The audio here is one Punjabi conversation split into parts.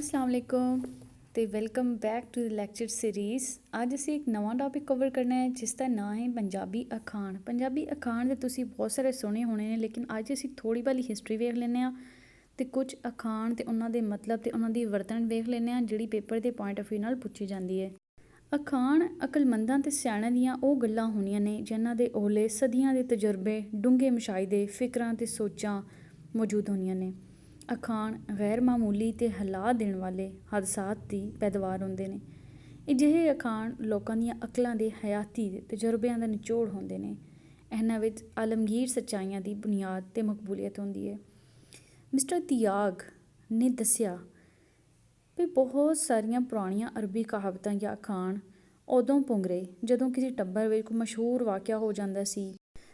अस्सलाम वालेकुम ਤੇ welcome back to the lecture series. ਅੱਜ ਅਸੀਂ ਇੱਕ ਨਵਾਂ ਟੌਪਿਕ ਕਵਰ ਕਰਨਾ ਹੈ ਜਿਸ ਦਾ ਨਾਂ ਹੈ ਪੰਜਾਬੀ ਅਖਾਣ। ਪੰਜਾਬੀ ਅਖਾਣ ਦੇ ਤੁਸੀਂ ਬਹੁਤ ਸਾਰੇ ਸੁਣੇ ਹੋਣੇ ਨੇ, ਲੇਕਿਨ ਅੱਜ ਅਸੀਂ ਥੋੜ੍ਹੀ ਵਾਲੀ ਹਿਸਟਰੀ ਵੇਖ ਲੈਂਦੇ ਹਾਂ ਅਤੇ ਕੁਝ ਅਖਾਣ ਅਤੇ ਉਹਨਾਂ ਦੇ ਮਤਲਬ ਅਤੇ ਉਹਨਾਂ ਦੀ ਵਰਤਣ ਵੇਖ ਲੈਂਦੇ ਹਾਂ ਜਿਹੜੀ ਪੇਪਰ ਦੇ ਪੁਆਇੰਟ ਆਫ ਵਿਊ ਨਾਲ ਪੁੱਛੀ ਜਾਂਦੀ ਹੈ। ਅਖਾਣ ਅਕਲਮੰਦਾਂ ਅਤੇ ਸਿਆਣਿਆਂ ਦੀਆਂ ਉਹ ਗੱਲਾਂ ਹੋਣੀਆਂ ਨੇ ਜਿਨ੍ਹਾਂ ਦੇ ਓਲੇ ਸਦੀਆਂ ਦੇ ਤਜਰਬੇ, ਡੂੰਘੇ ਮੁਸ਼ਾਹਿਦੇ, ਫਿਕਰਾਂ ਅਤੇ ਸੋਚਾਂ ਮੌਜੂਦ ਹੋਣੀਆਂ ਨੇ। ਅਖਾਣ ਗੈਰ ਮਾਮੂਲੀ ਅਤੇ ਹਿਲਾ ਦੇਣ ਵਾਲੇ ਹਾਦਸਾਤ ਦੀ ਪੈਦਾਵਾਰ ਹੁੰਦੇ ਨੇ। ਅਜਿਹੇ ਅਖਾਣ ਲੋਕਾਂ ਦੀਆਂ ਅਕਲਾਂ ਦੇ ਹਯਾਤੀ ਦੇ ਤਜਰਬਿਆਂ ਦਾ ਨਿਚੋੜ ਹੁੰਦੇ ਨੇ। ਇਹਨਾਂ ਵਿੱਚ ਆਲਮਗੀਰ ਸੱਚਾਈਆਂ ਦੀ ਬੁਨਿਆਦ ਅਤੇ ਮਕਬੂਲੀਅਤ ਹੁੰਦੀ ਹੈ। ਮਿਸਟਰ ਤਿਆਗ ਨੇ ਦੱਸਿਆ ਵੀ ਬਹੁਤ ਸਾਰੀਆਂ ਪੁਰਾਣੀਆਂ ਅਰਬੀ ਕਹਾਵਤਾਂ ਜਾਂ ਅਖਾਣ ਉਦੋਂ ਪੁੰਗਰੇ ਜਦੋਂ ਕਿਸੇ ਟੱਬਰ ਵਿੱਚ ਕੋਈ ਮਸ਼ਹੂਰ ਵਾਕਿਆ ਹੋ ਜਾਂਦਾ ਸੀ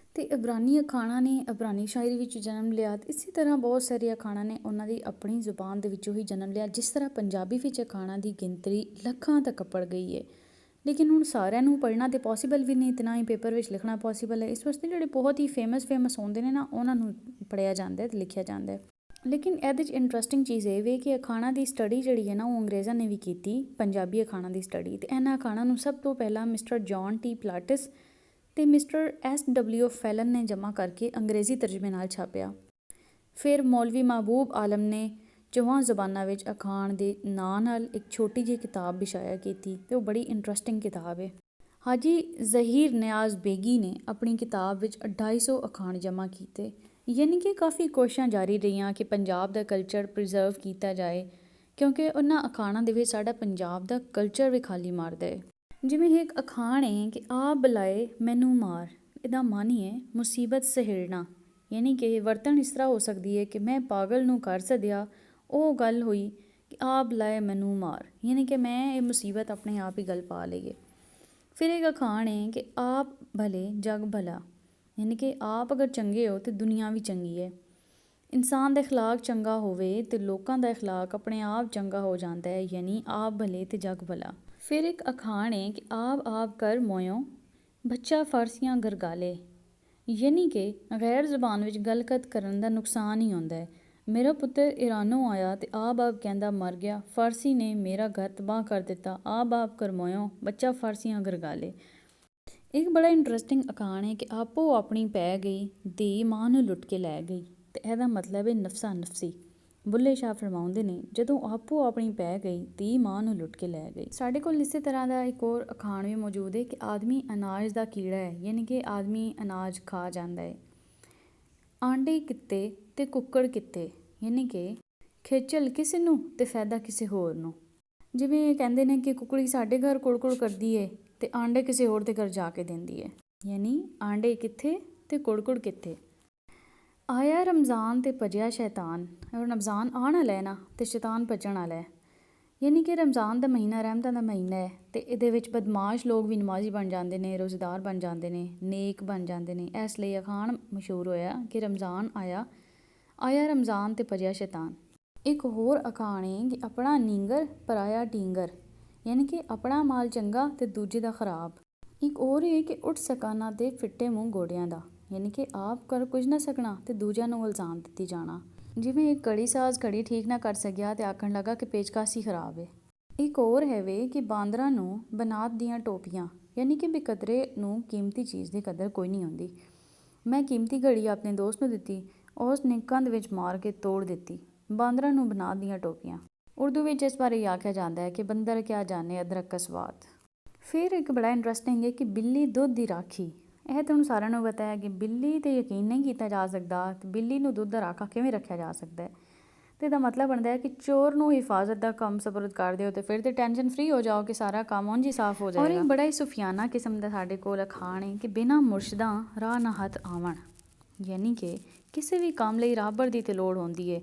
ਅਤੇ ਇਬਰਾਨੀ ਅਖਾਣਾਂ ਨੇ ਇਬਰਾਨੀ ਸ਼ਾਇਰੀ ਵਿੱਚ ਜਨਮ ਲਿਆ। ਅਤੇ ਇਸੇ ਤਰ੍ਹਾਂ ਬਹੁਤ ਸਾਰੇ ਅਖਾਣਾਂ ਨੇ ਉਹਨਾਂ ਦੀ ਆਪਣੀ ਜ਼ੁਬਾਨ ਦੇ ਵਿੱਚੋਂ ਹੀ ਜਨਮ ਲਿਆ। ਜਿਸ ਤਰ੍ਹਾਂ ਪੰਜਾਬੀ ਵਿੱਚ ਅਖਾਣਾਂ ਦੀ ਗਿਣਤੀ ਲੱਖਾਂ ਤੱਕ ਅੱਪੜ ਗਈ ਹੈ, ਲੇਕਿਨ ਹੁਣ ਸਾਰਿਆਂ ਨੂੰ ਪੜ੍ਹਨਾ ਤਾਂ ਪੋਸੀਬਲ ਵੀ ਨਹੀਂ ਅਤੇ ਨਾ ਹੀ ਪੇਪਰ ਵਿੱਚ ਲਿਖਣਾ ਪੋਸੀਬਲ ਹੈ। ਇਸ ਵਾਸਤੇ ਜਿਹੜੇ ਬਹੁਤ ਹੀ ਫੇਮਸ ਹੁੰਦੇ ਨੇ ਨਾ, ਉਹਨਾਂ ਨੂੰ ਪੜ੍ਹਿਆ ਜਾਂਦਾ ਅਤੇ ਲਿਖਿਆ ਜਾਂਦਾ। ਲੇਕਿਨ ਇਹਦੇ 'ਚ ਇੰਟਰਸਟਿੰਗ ਚੀਜ਼ ਇਹ ਵੇ ਕਿ ਅਖਾਣਾਂ ਦੀ ਸਟੱਡੀ ਜਿਹੜੀ ਹੈ ਨਾ, ਉਹ ਅੰਗਰੇਜ਼ਾਂ ਨੇ ਵੀ ਕੀਤੀ, ਪੰਜਾਬੀ ਅਖਾਣਾਂ ਦੀ ਸਟੱਡੀ। ਅਤੇ ਇਹਨਾਂ ਅਖਾਣਾਂ ਨੂੰ ਸਭ ਤੋਂ ਪਹਿਲਾਂ ਮਿਸਟਰ ਜੌਨ ਟੀ ਪਲਾਟਸ ਅਤੇ ਮਿਸਟਰ SW ਫੈਲਨ ਨੇ ਜਮ੍ਹਾਂ ਕਰਕੇ ਅੰਗਰੇਜ਼ੀ ਤਰਜਮੇ ਨਾਲ ਛਾਪਿਆ। ਫਿਰ ਮੌਲਵੀ ਮਹਿਬੂਬ ਆਲਮ ਨੇ ਚੌਹਾਂ ਜ਼ਬਾਨਾਂ ਵਿੱਚ ਅਖਾਣ ਦੇ ਨਾਂ ਨਾਲ ਇੱਕ ਛੋਟੀ ਜਿਹੀ ਕਿਤਾਬ ਵਿਸ਼ਾਇਆ ਕੀਤੀ ਅਤੇ ਉਹ ਬੜੀ ਇੰਟਰਸਟਿੰਗ ਕਿਤਾਬ ਹੈ। ਹਾਜੀ ਜ਼ਹੀਰ ਨਿਆਜ਼ ਬੇਗੀ ਨੇ ਆਪਣੀ ਕਿਤਾਬ ਵਿੱਚ 250 ਅਖਾਣ ਜਮ੍ਹਾਂ ਕੀਤੇ। ਯਾਨੀ ਕਿ ਕਾਫੀ ਕੋਸ਼ਿਸ਼ਾਂ ਜਾਰੀ ਰਹੀਆਂ ਕਿ ਪੰਜਾਬ ਦਾ ਕਲਚਰ ਪ੍ਰੀਜ਼ਰਵ ਕੀਤਾ ਜਾਏ, ਕਿਉਂਕਿ ਉਹਨਾਂ ਅਖਾਣਾਂ ਦੇ ਵਿੱਚ ਸਾਡਾ ਪੰਜਾਬ ਦਾ ਕਲਚਰ ਵੀ ਖਾਲੀ ਮਾਰਦਾ ਹੈ। ਜਿਵੇਂ ਇੱਕ ਅਖਾਣ ਹੈ ਕਿ ਆ ਬੁਲਾਏ ਮੈਨੂੰ ਮਾਰ, ਇਹਦਾ ਮਨ ਹੀ ਹੈ ਮੁਸੀਬਤ ਸਹੇੜਨਾ। ਯਾਨੀ ਕਿ ਵਰਤਣ ਇਸ ਤਰ੍ਹਾਂ ਹੋ ਸਕਦੀ ਹੈ ਕਿ ਮੈਂ ਪਾਗਲ ਨੂੰ ਕਰ ਸਦਿਆ, ਉਹ ਗੱਲ ਹੋਈ ਕਿ ਆ ਬੁਲਾਏ ਮੈਨੂੰ ਮਾਰ, ਯਾਨੀ ਕਿ ਮੈਂ ਇਹ ਮੁਸੀਬਤ ਆਪਣੇ ਆਪ ਹੀ ਗੱਲ ਪਾ ਲਈਏ। ਫਿਰ ਇੱਕ ਅਖਾਣ ਹੈ ਕਿ ਆਪ ਭਲੇ ਜਗ ਭਲਾ, ਯਾਨੀ ਕਿ ਆਪ ਅਗਰ ਚੰਗੇ ਹੋ ਤਾਂ ਦੁਨੀਆ ਵੀ ਚੰਗੀ ਹੈ। ਇਨਸਾਨ ਦਾ ਅਖਲਾਕ ਚੰਗਾ ਹੋਵੇ ਅਤੇ ਲੋਕਾਂ ਦਾ ਅਖਲਾਕ ਆਪਣੇ ਆਪ ਚੰਗਾ ਹੋ ਜਾਂਦਾ ਹੈ, ਯਾਨੀ ਆਪ ਭਲੇ ਅਤੇ ਜਗ ਭਲਾ। ਫਿਰ ਇੱਕ ਅਖਾਣ ਹੈ ਕਿ ਆਪ ਕਰ ਮੋਇਓ ਬੱਚਾ ਫਾਰਸੀਆਂ ਗਰਗਾਲੇ, ਯਾਨੀ ਕਿ ਗੈਰ ਜ਼ੁਬਾਨ ਵਿੱਚ ਗੱਲਕਤ ਕਰਨ ਦਾ ਨੁਕਸਾਨ ਹੀ ਹੁੰਦਾ ਹੈ। ਮੇਰਾ ਪੁੱਤਰ ਇਰਾਨੋਂ ਆਇਆ ਅਤੇ ਆਪ ਕਹਿੰਦਾ ਮਰ ਗਿਆ, ਫਾਰਸੀ ਨੇ ਮੇਰਾ ਘਰ ਤਬਾਹ ਕਰ ਦਿੱਤਾ, ਆਪ ਕਰ ਮੋਇਓ ਬੱਚਾ ਫਾਰਸੀਆਂ ਗਰਗਾਲੇ। ਇੱਕ ਬੜਾ ਇੰਟਰਸਟਿੰਗ ਅਖਾਣ ਹੈ ਕਿ ਆਪੋ ਆਪਣੀ ਪੈ ਗਈ ਧੀ ਮਾਂ ਨੂੰ ਲੁੱਟ ਕੇ ਲੈ ਗਈ, ਅਤੇ ਇਹਦਾ ਮਤਲਬ ਹੈ ਨਫਸਾ ਨਫਸੀ। ਬੁੱਲੇ ਸ਼ਾਹ ਫਰਮਾਉਂਦੇ ਨੇ ਜਦੋਂ ਆਪੋ ਆਪਣੀ ਪੈ ਗਈ ਧੀ ਮਾਂ ਨੂੰ ਲੁੱਟ ਕੇ ਲੈ ਗਈ। ਸਾਡੇ ਕੋਲ ਇਸੇ ਤਰ੍ਹਾਂ ਦਾ ਇੱਕ ਹੋਰ ਅਖਾਣ ਵੀ ਮੌਜੂਦ ਹੈ ਕਿ ਆਦਮੀ ਅਨਾਜ ਦਾ ਕੀੜਾ ਹੈ, ਯਾਨੀ ਕਿ ਆਦਮੀ ਅਨਾਜ ਖਾ ਜਾਂਦਾ ਹੈ। ਆਂਡੇ ਕਿੱਤੇ ਅਤੇ ਕੁੱਕੜ ਕਿੱਤੇ, ਯਾਨੀ ਕਿ ਖੇਚਲ ਕਿਸੇ ਨੂੰ ਅਤੇ ਫਾਇਦਾ ਕਿਸੇ ਹੋਰ ਨੂੰ। ਜਿਵੇਂ ਕਹਿੰਦੇ ਨੇ ਕਿ ਕੁੱਕੜੀ ਸਾਡੇ ਘਰ ਕੁੜ ਕਰਦੀ ਹੈ ਅਤੇ ਆਂਡੇ ਕਿਸੇ ਹੋਰ ਦੇ ਘਰ ਜਾ ਕੇ ਦਿੰਦੀ ਹੈ, ਯਾਨੀ ਆਂਡੇ ਕਿੱਥੇ ਅਤੇ ਕੁੜ ਕਿੱਥੇ। ਆਇਆ ਰਮਜ਼ਾਨ ਅਤੇ ਭੱਜਿਆ ਸ਼ੈਤਾਨ, ਅਗਰ ਰਮਜ਼ਾਨ ਆਉਣ ਵਾਲਾ ਹੈ ਨਾ ਅਤੇ ਸ਼ੈਤਾਨ ਭੱਜਣ ਵਾਲਾ ਹੈ। ਯਾਨੀ ਕਿ ਰਮਜ਼ਾਨ ਦਾ ਮਹੀਨਾ ਰਹਿਮਤਾਂ ਦਾ ਮਹੀਨਾ ਹੈ ਅਤੇ ਇਹਦੇ ਵਿੱਚ ਬਦਮਾਸ਼ ਲੋਕ ਵੀ ਨਮਾਜ਼ੀ ਬਣ ਜਾਂਦੇ ਨੇ, ਰੋਜ਼ੇਦਾਰ ਬਣ ਜਾਂਦੇ ਨੇ, ਨੇਕ ਬਣ ਜਾਂਦੇ ਨੇ। ਇਸ ਲਈ ਅਖਾਣ ਮਸ਼ਹੂਰ ਹੋਇਆ ਕਿ ਰਮਜ਼ਾਨ ਆਇਆ ਰਮਜ਼ਾਨ ਅਤੇ ਭੱਜਿਆ ਸ਼ੈਤਾਨ। ਇੱਕ ਹੋਰ ਅਖਾਣ ਹੈ ਕਿ ਆਪਣਾ ਨੀਂਗਰ ਪਰਾਇਆ ਢੀਂਗਰ, ਯਾਨੀ ਕਿ ਆਪਣਾ ਮਾਲ ਚੰਗਾ ਅਤੇ ਦੂਜੇ ਦਾ ਖਰਾਬ। ਇੱਕ ਹੋਰ ਹੈ ਕਿ ਉੱਠ ਸਕਾਨਾ ਅਤੇ ਫਿੱਟੇ ਮੂੰਹ ਗੋਡਿਆਂ ਦਾ, ਯਾਨੀ ਕਿ ਆਪ ਕਰ ਕੁਝ ਨਾ ਸਕਣਾ ਅਤੇ ਦੂਜਿਆਂ ਨੂੰ ਇਲਜ਼ਾਮ ਦਿੱਤੀ ਜਾਣਾ। ਜਿਵੇਂ ਇੱਕ ਘੜੀ ਸਾਜ਼ ਘੜੀ ਠੀਕ ਨਾ ਕਰ ਸਕਿਆ ਅਤੇ ਆਖਣ ਲੱਗਾ ਕਿ ਪੇਚਕਸ ਹੀ ਖਰਾਬ ਹੈ। ਇੱਕ ਹੋਰ ਹੈ ਵੇ ਕਿ ਬਾਂਦਰਾਂ ਨੂੰ ਬਨਾਤ ਦੀਆਂ ਟੋਪੀਆਂ, ਯਾਨੀ ਕਿ ਬੇਕਦਰੇ ਨੂੰ ਕੀਮਤੀ ਚੀਜ਼ ਦੀ ਕਦਰ ਕੋਈ ਨਹੀਂ ਹੁੰਦੀ। ਮੈਂ ਕੀਮਤੀ ਘੜੀ ਆਪਣੇ ਦੋਸਤ ਨੂੰ ਦਿੱਤੀ, ਉਸ ਨੇ ਕੰਧ ਵਿੱਚ ਮਾਰ ਕੇ ਤੋੜ ਦਿੱਤੀ। ਬਾਂਦਰਾਂ ਨੂੰ ਬਨਾਤ ਦੀਆਂ ਟੋਪੀਆਂ। ਉਰਦੂ ਵਿੱਚ ਇਸ ਬਾਰੇ ਆਖਿਆ ਜਾਂਦਾ ਹੈ ਕਿ ਬੰਦਰ ਕਿਆ ਜਾਣੇ ਅਦਰਕ ਕਾ ਸਵਾਦ। ਫਿਰ ਇੱਕ ਬੜਾ ਇੰਟਰਸਟਿੰਗ ਹੈ ਕਿ ਬਿੱਲੀ ਦੁੱਧ ਦੀ ਰਾਖੀ। ਇਹ ਤੁਹਾਨੂੰ ਸਾਰਿਆਂ ਨੂੰ ਪਤਾ ਹੈ ਕਿ ਬਿੱਲੀ 'ਤੇ ਯਕੀਨ ਨਹੀਂ ਕੀਤਾ ਜਾ ਸਕਦਾ ਅਤੇ ਬਿੱਲੀ ਨੂੰ ਦੁੱਧ ਦਾ ਰਾਖਾ ਕਿਵੇਂ ਰੱਖਿਆ ਜਾ ਸਕਦਾ ਹੈ। ਅਤੇ ਇਹਦਾ ਮਤਲਬ ਬਣਦਾ ਹੈ ਕਿ ਚੋਰ ਨੂੰ ਹਿਫਾਜ਼ਤ ਦਾ ਕੰਮ ਸਪੁਰਦ ਕਰ ਦਿਓ ਅਤੇ ਫਿਰ ਤਾਂ ਟੈਨਸ਼ਨ ਫਰੀ ਹੋ ਜਾਓ ਕਿ ਸਾਰਾ ਕੰਮ ਉਂਝ ਹੀ ਸਾਫ਼ ਹੋ ਜਾਏਗਾ। ਔਰ ਇੱਕ ਬੜਾ ਹੀ ਸੁਫਿਆਨਾ ਕਿਸਮ ਦਾ ਸਾਡੇ ਕੋਲ ਅਖਾਣ ਹੈ ਕਿ ਬਿਨਾਂ ਮੁਰਸ਼ਦਾਂ ਰਾਹ ਨਾ ਹੱਥ ਆਵਣ, ਯਾਨੀ ਕਿ ਕਿਸੇ ਵੀ ਕੰਮ ਲਈ ਰਾਹਬਰ ਦੀ ਤਾਂ ਲੋੜ ਹੁੰਦੀ ਹੈ।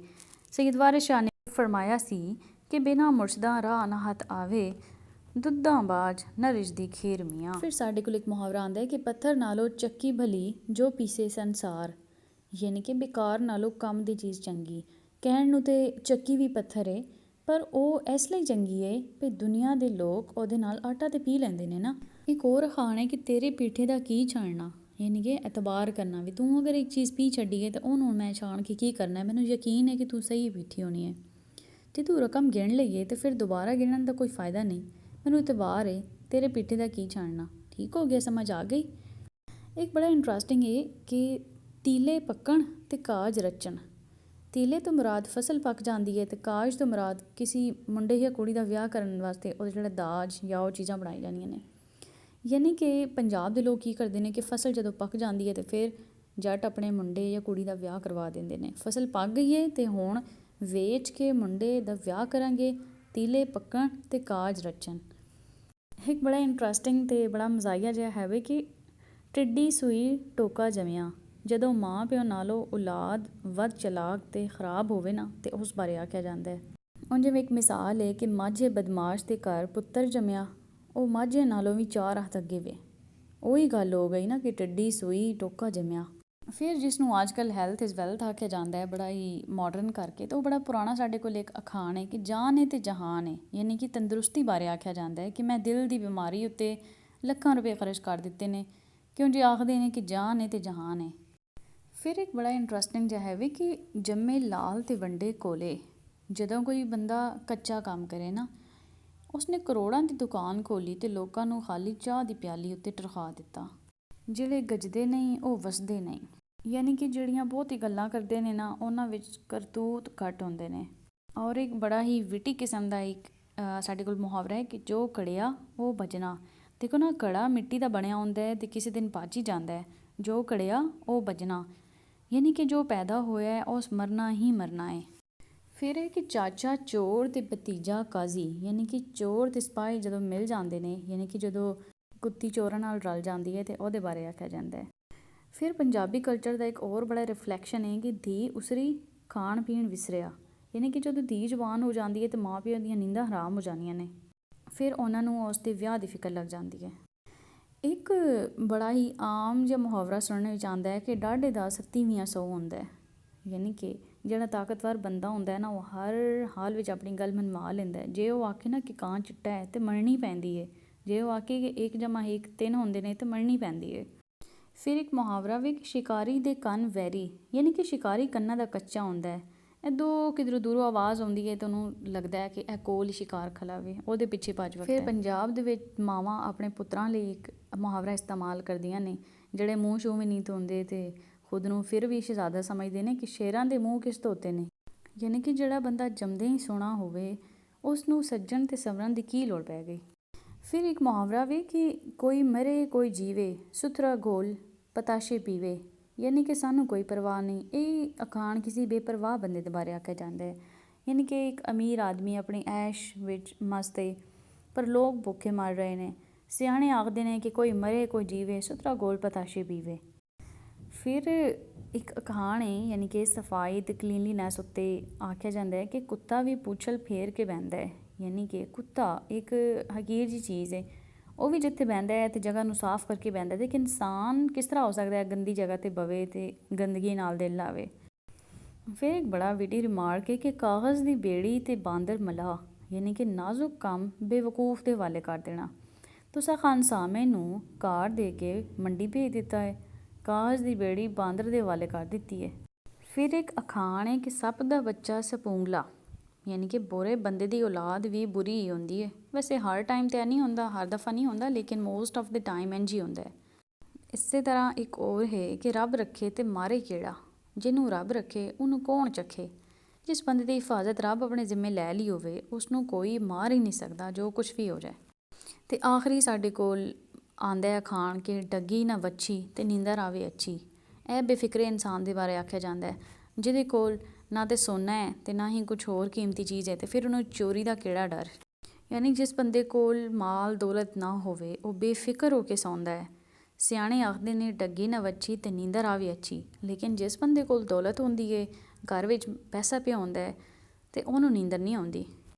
ਸਈਦ ਵਾਰਿਸ ਸ਼ਾਹ ਨੇ ਫਰਮਾਇਆ ਸੀ ਕਿ ਬਿਨਾਂ ਮੁਰਸ਼ਦਾਂ ਰਾਹ ਨਾ ਹੱਥ ਆਵੇ, ਦੁੱਧਾਂ ਬਾਜ ਨਾ ਰਿਝਦੀ ਖੀਰ ਮੀਆਂ। ਫਿਰ ਸਾਡੇ ਕੋਲ ਇੱਕ ਮੁਹਾਵਰਾ ਆਉਂਦਾ ਹੈ ਕਿ ਪੱਥਰ ਨਾਲੋਂ ਚੱਕੀ ਭਲੀ ਜੋ ਪੀਸੇ ਸੰਸਾਰ, ਯਾਨੀ ਕਿ ਬੇਕਾਰ ਨਾਲੋਂ ਕੰਮ ਦੀ ਚੀਜ਼ ਚੰਗੀ। ਕਹਿਣ ਨੂੰ ਤੇ ਚੱਕੀ ਵੀ ਪੱਥਰ ਹੈ, ਪਰ ਉਹ ਇਸ ਲਈ ਚੰਗੀ ਹੈ ਵੀ ਦੁਨੀਆ ਦੇ ਲੋਕ ਉਹਦੇ ਨਾਲ ਆਟਾ ਤੇ ਪੀ ਲੈਂਦੇ ਨੇ ਨਾ। ਇੱਕ ਹੋਰ ਅਖਾਣ ਹੈ ਕਿ ਤੇਰੇ ਪੀਠੇ ਦਾ ਕੀ ਛਾਣਨਾ, ਯਾਨੀ ਕਿ ਐਤਬਾਰ ਕਰਨਾ ਵੀ ਤੂੰ ਅਗਰ ਇੱਕ ਚੀਜ਼ ਪੀ ਛੱਡੀ ਹੈ ਤਾਂ ਉਹਨੂੰ ਮੈਂ ਛਾਣ ਕੇ ਕੀ ਕਰਨਾ, ਮੈਨੂੰ ਯਕੀਨ ਹੈ ਕਿ ਤੂੰ ਸਹੀ ਪੀਠੀ ਹੋਣੀ ਹੈ। ਜੇ ਤੂੰ ਰਕਮ ਗਿਣ ਲਈਏ ਤੇ ਫਿਰ ਦੁਬਾਰਾ ਗਿਣਨ ਦਾ ਕੋਈ ਫਾਇਦਾ ਨਹੀਂ। ਮੈਨੂੰ ਇਤਬਾਰ ਏ, ਤੇਰੇ ਪਿੱਠੇ ਦਾ ਕੀ ਛਾਣਨਾ। ਠੀਕ ਹੋ ਗਿਆ, ਸਮਝ ਆ ਗਈ। ਇੱਕ ਬੜਾ ਇੰਟਰਸਟਿੰਗ ਏ ਕਿ ਤੀਲੇ ਪੱਕਣ ਤੇ ਕਾਜ ਰਚਣ। ਤੀਲੇ ਤੋਂ ਮੁਰਾਦ ਫਸਲ ਪੱਕ ਜਾਂਦੀ ਹੈ ਤੇ ਕਾਜ ਤੋਂ ਮੁਰਾਦ ਕਿਸੇ ਮੁੰਡੇ ਜਾਂ ਕੁੜੀ ਦਾ ਵਿਆਹ ਕਰਨ ਵਾਸਤੇ ਉਹਦੇ ਜਿਹੜਾ ਦਾਜ ਜਾਂ ਉਹ ਚੀਜ਼ਾਂ ਬਣਾਈ ਜਾਂਦੀਆਂ ਨੇ। ਯਾਨੀ ਕਿ ਪੰਜਾਬ ਦੇ ਲੋਕ ਕੀ ਕਰਦੇ ਨੇ ਕਿ ਫਸਲ ਜਦੋਂ ਪੱਕ ਜਾਂਦੀ ਹੈ ਤੇ ਫਿਰ ਜੱਟ ਆਪਣੇ ਮੁੰਡੇ ਜਾਂ ਕੁੜੀ ਦਾ ਵਿਆਹ ਕਰਵਾ ਦਿੰਦੇ ਨੇ। ਫਸਲ ਪੱਕ ਗਈ ਹੈ ਤੇ ਹੁਣ ਵੇਚ ਕੇ ਮੁੰਡੇ ਦਾ ਵਿਆਹ ਕਰਾਂਗੇ, ਤੀਲੇ ਪੱਕਣ ਤੇ ਕਾਜ ਰਚਣ। ਇੱਕ ਬੜਾ ਇੰਟਰਸਟਿੰਗ ਤੇ ਬੜਾ ਮਜ਼ਾਹੀਆ ਜਿਹਾ ਹੈ ਵੀ ਕਿ ਟਿੱਡੀ ਸੂਈ ਟੋਕਾ ਜਮਿਆ। ਜਦੋਂ ਮਾਂ ਪਿਓ ਨਾਲੋਂ ਔਲਾਦ ਵੱਧ ਚਲਾਕ ਤੇ ਖਰਾਬ ਹੋਵੇ ਨਾ ਤੇ ਉਸ ਬਾਰੇ ਆਖਿਆ ਜਾਂਦਾ ਹੈ। ਹੁਣ ਜਿਵੇਂ ਇੱਕ ਮਿਸਾਲ ਹੈ ਕਿ ਮਾਝੇ ਬਦਮਾਸ਼ ਦੇ ਘਰ ਪੁੱਤਰ ਜੰਮਿਆ, ਉਹ ਮਾਝੇ ਨਾਲੋਂ ਵੀ 4 ਹੱਥ ਅੱਗੇ ਵੇ। ਉਹੀ ਗੱਲ ਹੋ ਗਈ ਨਾ ਕਿ ਟਿੱਡੀ ਸੂਈ ਟੋਕਾ ਜੰਮਿਆ। ਫਿਰ ਜਿਸ ਨੂੰ ਅੱਜ ਕੱਲ੍ਹ ਹੈਲਥ ਇਜ਼ ਵੈਲਥ ਆਖਿਆ ਜਾਂਦਾ ਹੈ ਬੜਾ ਹੀ ਮਾਡਰਨ ਕਰਕੇ, ਤਾਂ ਉਹ ਬੜਾ ਪੁਰਾਣਾ ਸਾਡੇ ਕੋਲ ਇੱਕ ਅਖਾਣ ਹੈ ਕਿ ਜਾਨ ਹੈ ਤੇ ਜਹਾਨ ਹੈ। ਯਾਨੀ ਕਿ ਤੰਦਰੁਸਤੀ ਬਾਰੇ ਆਖਿਆ ਜਾਂਦਾ ਹੈ ਕਿ ਮੈਂ ਦਿਲ ਦੀ ਬਿਮਾਰੀ ਉੱਤੇ ਲੱਖਾਂ ਰੁਪਏ ਖਰਚ ਕਰ ਦਿੱਤੇ ਨੇ, ਕਿਉਂ ਜੀ ਆਖਦੇ ਨੇ ਕਿ ਜਾਨ ਹੈ ਤੇ ਜਹਾਨ ਹੈ। ਫਿਰ ਇੱਕ ਬੜਾ ਇੰਟਰਸਟਿੰਗ ਜਿਹਾ ਹੈ ਵੀ ਕਿ ਜੰਮੇ ਲਾਲ ਤੇ ਵੰਡੇ ਕੋਲੇ। ਜਦੋਂ ਕੋਈ ਬੰਦਾ ਕੱਚਾ ਕੰਮ ਕਰੇ ਨਾ, ਉਸਨੇ ਕਰੋੜਾਂ ਦੀ ਦੁਕਾਨ ਖੋਲ੍ਹੀ ਤੇ ਲੋਕਾਂ ਨੂੰ ਖਾਲੀ ਚਾਹ ਦੀ ਪਿਆਲੀ ਉੱਤੇ ਟਰਖਾ ਦਿੱਤਾ। ਜਿਹੜੇ ਗੱਜਦੇ ਨਹੀਂ ਉਹ ਵਸਦੇ ਨਹੀਂ। ਯਾਨੀ ਕਿ ਜਿਹੜੀਆਂ ਬਹੁਤ ਹੀ ਗੱਲਾਂ ਕਰਦੇ ਨੇ ਨਾ, ਉਹਨਾਂ ਵਿੱਚ ਕਰਤੂਤ ਘੱਟ ਹੁੰਦੇ ਨੇ। ਔਰ ਇੱਕ ਬੜਾ ਹੀ ਵਿਟੀ ਕਿਸਮ ਦਾ ਇੱਕ ਸਾਡੇ ਕੋਲ ਮੁਹਾਵਰਾ ਹੈ ਕਿ ਜੋ ਕੜਿਆ ਉਹ ਬਚਣਾ। ਦੇਖੋ ਨਾ, ਕੜਾ ਮਿੱਟੀ ਦਾ ਬਣਿਆ ਹੁੰਦਾ ਹੈ ਤੇ ਕਿਸੇ ਦਿਨ ਭੱਜ ਹੀ ਜਾਂਦਾ ਹੈ। ਜੋ ਕੜਿਆ ਉਹ ਬਚਣਾ, ਯਾਨੀ ਕਿ ਜੋ ਪੈਦਾ ਹੋਇਆ ਹੈ ਉਸ ਮਰਨਾ ਹੀ ਮਰਨਾ ਹੈ। ਫਿਰ ਇਹ ਕਿ ਚਾਚਾ ਚੋਰ ਤੇ ਭਤੀਜਾ ਕਾਜ਼ੀ। ਯਾਨੀ ਕਿ ਚੋਰ ਤੇ ਸਿਪਾਹੀ ਜਦੋਂ ਮਿਲ ਜਾਂਦੇ ਨੇ, ਯਾਨੀ ਕਿ ਜਦੋਂ ਕੁੱਤੀ ਚੋਰਾਂ ਨਾਲ ਰਲ ਜਾਂਦੀ ਹੈ ਤੇ ਉਹਦੇ ਬਾਰੇ ਆਖਿਆ ਜਾਂਦਾ ਹੈ। ਫਿਰ ਪੰਜਾਬੀ ਕਲਚਰ ਦਾ ਇੱਕ ਹੋਰ ਬੜਾ ਰਿਫਲੈਕਸ਼ਨ ਹੈ ਕਿ ਧੀ ਉਸਰੀ ਖਾਣ ਪੀਣ ਵਿਸਰਿਆ। ਯਾਨੀ ਕਿ ਜਦੋਂ ਧੀ ਜਵਾਨ ਹੋ ਜਾਂਦੀ ਹੈ ਤੇ ਮਾਂ ਪਿਓ ਦੀਆਂ ਨੀਂਦਾਂ ਹਰਾਮ ਹੋ ਜਾਂਦੀਆਂ ਨੇ, ਫਿਰ ਉਹਨਾਂ ਨੂੰ ਉਸ ਦੇ ਵਿਆਹ ਦੀ ਫਿਕਰ ਲੱਗ ਜਾਂਦੀ ਹੈ। ਇੱਕ ਬੜਾ ਹੀ ਆਮ ਜਿਹਾ ਮੁਹਾਵਰਾ ਸੁਣਨ ਵਿੱਚ ਆਉਂਦਾ ਹੈ ਕਿ ਡਾਢੇ ਦਾ 37ਵੀਆਂ ਸੌ ਹੁੰਦਾ ਹੈ। ਯਾਨੀ ਕਿ ਜਿਹੜਾ ਤਾਕਤਵਰ ਬੰਦਾ ਹੁੰਦਾ ਹੈ ਨਾ, ਉਹ ਹਰ ਹਾਲ ਵਿੱਚ ਆਪਣੀ ਗੱਲ ਮਨਵਾ ਲੈਂਦਾ ਹੈ। ਜੇ ਉਹ ਆਖੇ ਨਾ ਕਿ ਕਾਂ ਚਿੱਟਾ ਹੈ ਤੇ ਮੰਨਣੀ ਪੈਂਦੀ ਹੈ। ਜੇ ਉਹ ਆਖੇ ਕਿ 1+1 3 ਹੁੰਦੇ ਨੇ ਤੇ ਮੰਨਣੀ ਪੈਂਦੀ ਹੈ। ਫਿਰ ਇੱਕ ਮੁਹਾਵਰਾ ਵੀ ਕਿ ਸ਼ਿਕਾਰੀ ਦੇ ਕੰਨ ਵੈਰੀ। ਯਾਨੀ ਕਿ ਸ਼ਿਕਾਰੀ ਕੰਨਾਂ ਦਾ ਕੱਚਾ ਹੁੰਦਾ ਹੈ। ਇੱਧਰੋਂ ਕਿਧਰੋਂ ਦੂਰੋਂ ਆਵਾਜ਼ ਆਉਂਦੀ ਹੈ ਤਾਂ ਉਹਨੂੰ ਲੱਗਦਾ ਹੈ ਕਿ ਇਹ ਕੋਲ ਹੀ ਸ਼ਿਕਾਰ ਖਲਾ ਵੇ, ਉਹਦੇ ਪਿੱਛੇ ਭੱਜ ਵਗਦਾ। ਫਿਰ ਪੰਜਾਬ ਦੇ ਵਿੱਚ ਮਾਵਾਂ ਆਪਣੇ ਪੁੱਤਰਾਂ ਲਈ ਇੱਕ ਮੁਹਾਵਰਾ ਇਸਤੇਮਾਲ ਕਰਦੀਆਂ ਨੇ, ਜਿਹੜੇ ਮੂੰਹ ਸ਼ੂੰ ਵੀ ਨਹੀਂ ਧੋਂਦੇ ਤੇ ਖੁਦ ਨੂੰ ਫਿਰ ਵੀ ਸ਼ਹਿਜ਼ਾਦਾ ਸਮਝਦੇ ਨੇ ਕਿ ਸ਼ੇਰਾਂ ਦੇ ਮੂੰਹ ਕਿਸ ਧੋਤੇ ਨੇ। ਯਾਨੀ ਕਿ ਜਿਹੜਾ ਬੰਦਾ ਜੰਮਦੇ ਹੀ ਸੋਹਣਾ ਹੋਵੇ, ਉਸ ਨੂੰ ਸੱਜਣ ਤੇ ਸੰਵਰਨ ਦੀ ਕੀ ਲੋੜ ਪੈ ਗਈ। ਫਿਰ ਇੱਕ ਮੁਹਾਵਰਾ ਵੀ ਕਿ ਕੋਈ ਮਰੇ ਕੋਈ ਜੀਵੇ, ਸੁਥਰਾ ਘੋਲ ਪਤਾਸ਼ੇ ਪੀਵੇ। ਯਾਨੀ ਕਿ ਸਾਨੂੰ ਕੋਈ ਪਰਵਾਹ ਨਹੀਂ। ਇਹ ਅਖਾਣ ਕਿਸੇ ਬੇਪਰਵਾਹ ਬੰਦੇ ਦੇ ਬਾਰੇ ਆਖਿਆ ਜਾਂਦਾ ਹੈ। ਯਾਨੀ ਕਿ ਇੱਕ ਅਮੀਰ ਆਦਮੀ ਆਪਣੀ ਐਸ਼ ਵਿੱਚ ਮਸਤ ਹੈ ਪਰ ਲੋਕ ਭੁੱਖੇ ਮਰ ਰਹੇ ਨੇ। ਸਿਆਣੇ ਆਖਦੇ ਨੇ ਕਿ ਕੋਈ ਮਰੇ ਕੋਈ ਜੀਵੇ, ਸੁਥਰਾ ਘੋਲ ਪਤਾਸ਼ੇ ਪੀਵੇ। ਫਿਰ ਇੱਕ ਅਖਾਣ ਹੈ ਯਾਨੀ ਕਿ ਸਫਾਈ ਤੇ ਕਲੀਨਲੀਨੈਸ ਉੱਤੇ ਆਖਿਆ ਜਾਂਦਾ ਹੈ ਕਿ ਕੁੱਤਾ ਵੀ ਪੂਛਲ ਫੇਰ ਕੇ ਬਹਿੰਦਾ ਹੈ। ਯਾਨੀ ਕਿ ਕੁੱਤਾ ਇੱਕ ਹਕੀਰ ਜਿਹੀ ਚੀਜ਼ ਹੈ, ਉਹ ਵੀ ਜਿੱਥੇ ਬਹਿੰਦਾ ਹੈ ਤੇ ਜਗ੍ਹਾ ਨੂੰ ਸਾਫ਼ ਕਰਕੇ ਬਹਿੰਦਾ। ਤੇ ਇਨਸਾਨ ਕਿਸ ਤਰ੍ਹਾਂ ਹੋ ਸਕਦਾ ਹੈ ਗੰਦੀ ਜਗ੍ਹਾ 'ਤੇ ਬਵੇ ਤੇ ਗੰਦਗੀ ਨਾਲ ਦਿਲ ਲਾਵੇ। ਫਿਰ ਇੱਕ ਬੜਾ ਵਿਟੀ ਰਿਮਾਰਕ ਹੈ ਕਿ ਕਾਗਜ਼ ਦੀ ਬੇੜੀ ਤੇ ਬਾਂਦਰ ਮਲਾਹ। ਯਾਨੀ ਕਿ ਨਾਜ਼ੁਕ ਕੰਮ ਬੇਵਕੂਫ ਦੇ ਹਵਾਲੇ ਕਰ ਦੇਣਾ। ਤੁਸਾਂ ਖਾਨਸਾਮੇ ਨੂੰ ਕਾਰ ਦੇ ਕੇ ਮੰਡੀ ਭੇਜ ਦਿੱਤਾ ਹੈ, ਕਾਗਜ਼ ਦੀ ਬੇੜੀ ਬਾਂਦਰ ਦੇ ਹਵਾਲੇ ਕਰ ਦਿੱਤੀ ਹੈ। ਫਿਰ ਇੱਕ ਅਖਾਣ ਹੈ ਕਿ ਸੱਪ ਦਾ ਬੱਚਾ ਸਪੂੰਗਲਾ। ਯਾਨੀ ਕਿ ਬੁਰੇ ਬੰਦੇ ਦੀ ਔਲਾਦ ਵੀ ਬੁਰੀ ਹੀ ਹੁੰਦੀ ਹੈ। ਵੈਸੇ ਹਰ ਟਾਈਮ ਤਾਂ ਨਹੀਂ ਹੁੰਦਾ, ਹਰ ਦਫਾ ਨਹੀਂ ਹੁੰਦਾ, ਲੇਕਿਨ ਮੋਸਟ ਆਫ ਦ ਟਾਈਮ ਇੰਝ ਹੀ ਹੁੰਦਾ ਹੈ। ਇਸੇ ਤਰ੍ਹਾਂ ਇੱਕ ਹੋਰ ਹੈ ਕਿ ਰੱਬ ਰੱਖੇ ਤੇ ਮਾਰੇ ਕਿਹੜਾ, ਜਿਹਨੂੰ ਰੱਬ ਰੱਖੇ ਉਹਨੂੰ ਕੌਣ ਚੱਖੇ। ਜਿਸ ਬੰਦੇ ਦੀ ਹਿਫਾਜ਼ਤ ਰੱਬ ਆਪਣੇ ਜ਼ਿੰਮੇ ਲੈ ਲਈ ਹੋਵੇ, ਉਸਨੂੰ ਕੋਈ ਮਾਰ ਹੀ ਨਹੀਂ ਸਕਦਾ, ਜੋ ਕੁਛ ਵੀ ਹੋ ਜਾਏ। ਅਤੇ ਆਖਰੀ ਸਾਡੇ ਕੋਲ ਆਉਂਦਾ ਹੈ ਅਖਾਣ ਕਿ ਡੱਗੀ ਨਾ ਵੱਛੀ ਤੇ ਨੀਂਦਰ ਆਵੇ ਅੱਛੀ। ਇਹ ਬੇਫਿਕਰੇ ਇਨਸਾਨ ਦੇ ਬਾਰੇ ਆਖਿਆ ਜਾਂਦਾ ਹੈ, ਜਿਹਦੇ ਕੋਲ ਨਾ ਤਾਂ ਸੋਨਾ ਹੈ ਤੇ ਨਾ ਹੀ ਕੁਛ ਹੋਰ ਕੀਮਤੀ ਚੀਜ਼ ਹੈ, ਤੇ ਫਿਰ ਉਹਨੂੰ ਚੋਰੀ ਦਾ ਕਿਹੜਾ ਡਰ। ਯਾਨੀ ਜਿਸ ਬੰਦੇ ਕੋਲ ਮਾਲ ਦੌਲਤ ਨਾ ਹੋਵੇ, ਉਹ ਬੇਫਿਕਰ ਹੋ ਕੇ ਸੌਂਦਾ ਹੈ। ਸਿਆਣੇ ਆਖਦੇ ਨੇ ਡੱਗੀ ਨਾ ਵੱਛੀ ਤੇ ਨੀਂਦਰ ਆਵੇ ਅੱਛੀ। ਲੇਕਿਨ ਜਿਸ ਬੰਦੇ ਕੋਲ ਦੌਲਤ ਹੁੰਦੀ ਹੈ, ਘਰ ਵਿੱਚ ਪੈਸਾ ਪਿਆ ਹੁੰਦਾ ਹੈ, ਤੇ ਉਹਨੂੰ ਨੀਂਦਰ ਨਹੀਂ ਆਉਂਦੀ।